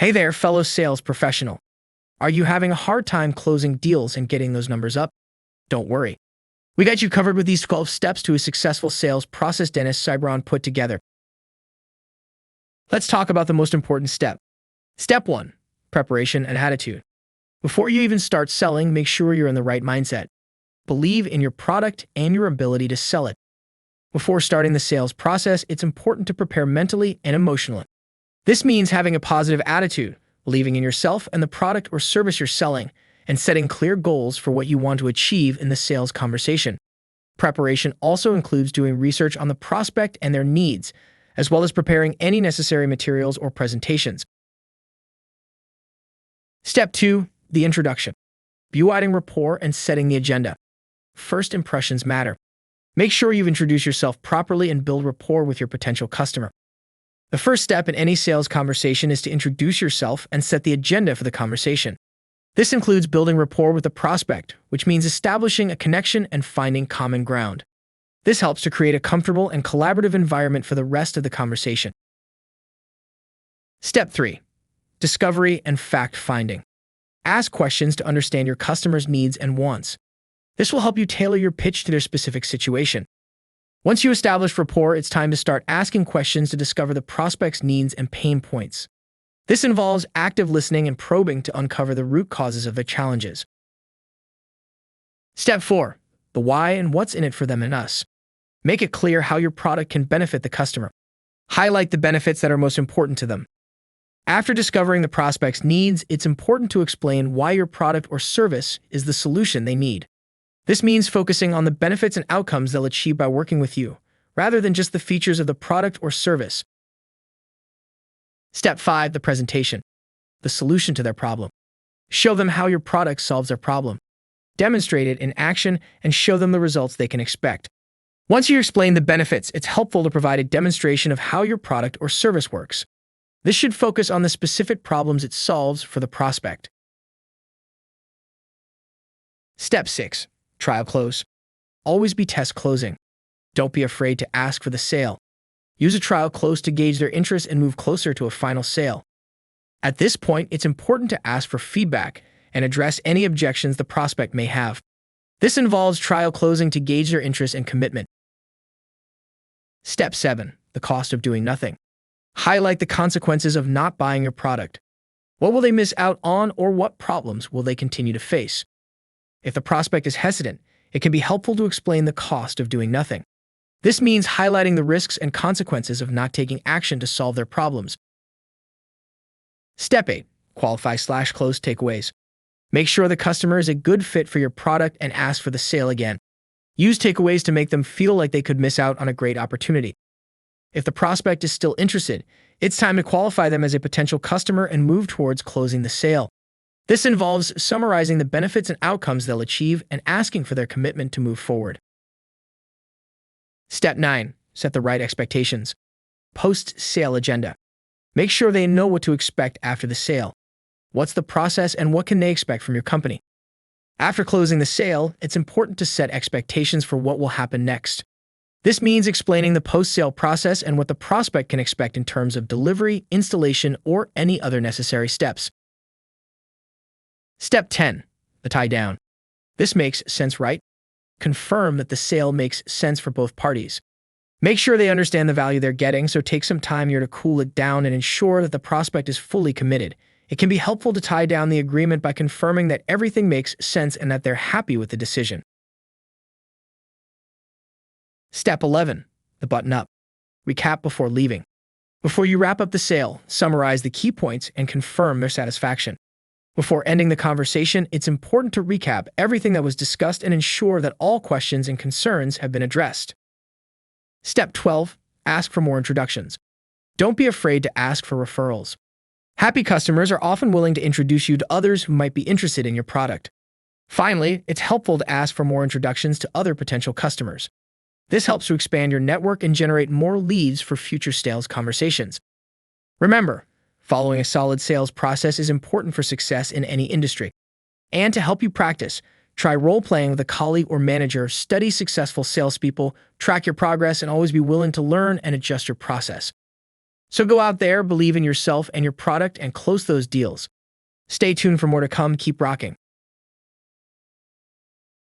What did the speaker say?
Hey there, fellow sales professional. Are you having a hard time closing deals and getting those numbers up? Don't worry. We got you covered with these 12 steps to a successful sales process Dennis Cybron put together. Let's talk about the most important step. Step 1. Preparation and attitude. Before you even start selling, make sure you're in the right mindset. Believe in your product and your ability to sell it. Before starting the sales process, it's important to prepare mentally and emotionally. This means having a positive attitude, believing in yourself and the product or service you're selling, and setting clear goals for what you want to achieve in the sales conversation. Preparation also includes doing research on the prospect and their needs, as well as preparing any necessary materials or presentations. Step 2. The introduction. Building rapport and setting the agenda. First impressions matter. Make sure you've introduced yourself properly and build rapport with your potential customer. The first step in any sales conversation is to introduce yourself and set the agenda for the conversation. This includes building rapport with the prospect, which means establishing a connection and finding common ground. This helps to create a comfortable and collaborative environment for the rest of the conversation. Step 3. Discovery and fact-finding. Ask questions to understand your customer's needs and wants. This will help you tailor your pitch to their specific situation. Once you establish rapport, it's time to start asking questions to discover the prospect's needs and pain points. This involves active listening and probing to uncover the root causes of their challenges. Step 4. The why and what's in it for them and us. Make it clear how your product can benefit the customer. Highlight the benefits that are most important to them. After discovering the prospect's needs, it's important to explain why your product or service is the solution they need. This means focusing on the benefits and outcomes they'll achieve by working with you, rather than just the features of the product or service. Step 5. The presentation. The solution to their problem. Show them how your product solves their problem. Demonstrate it in action and show them the results they can expect. Once you explain the benefits, it's helpful to provide a demonstration of how your product or service works. This should focus on the specific problems it solves for the prospect. Step 6. Trial close. Always be test closing. Don't be afraid to ask for the sale. Use a trial close to gauge their interest and move closer to a final sale. At this point, it's important to ask for feedback and address any objections the prospect may have. This involves trial closing to gauge their interest and commitment. Step 7. The cost of doing nothing. Highlight the consequences of not buying your product. What will they miss out on, or what problems will they continue to face? If the prospect is hesitant, it can be helpful to explain the cost of doing nothing. This means highlighting the risks and consequences of not taking action to solve their problems. Step 8. Qualify/close takeaways. Make sure the customer is a good fit for your product and ask for the sale again. Use takeaways to make them feel like they could miss out on a great opportunity. If the prospect is still interested, it's time to qualify them as a potential customer and move towards closing the sale. This involves summarizing the benefits and outcomes they'll achieve and asking for their commitment to move forward. Step 9. Set the right expectations. Post-sale agenda. Make sure they know what to expect after the sale. What's the process and what can they expect from your company? After closing the sale, it's important to set expectations for what will happen next. This means explaining the post-sale process and what the prospect can expect in terms of delivery, installation, or any other necessary steps. Step 10. The tie down. This makes sense, right? Confirm that the sale makes sense for both parties. Make sure they understand the value they're getting, so take some time here to cool it down and ensure that the prospect is fully committed. It can be helpful to tie down the agreement by confirming that everything makes sense and that they're happy with the decision. Step 11. The button up. Recap before leaving. Before you wrap up the sale, summarize the key points and confirm their satisfaction. Before ending the conversation, it's important to recap everything that was discussed and ensure that all questions and concerns have been addressed. Step 12. Ask for more introductions. Don't be afraid to ask for referrals. Happy customers are often willing to introduce you to others who might be interested in your product. Finally, it's helpful to ask for more introductions to other potential customers. This helps to expand your network and generate more leads for future sales conversations. Remember, following a solid sales process is important for success in any industry. And to help you practice, try role-playing with a colleague or manager, study successful salespeople, track your progress, and always be willing to learn and adjust your process. So go out there, believe in yourself and your product, and close those deals. Stay tuned for more to come. Keep rocking.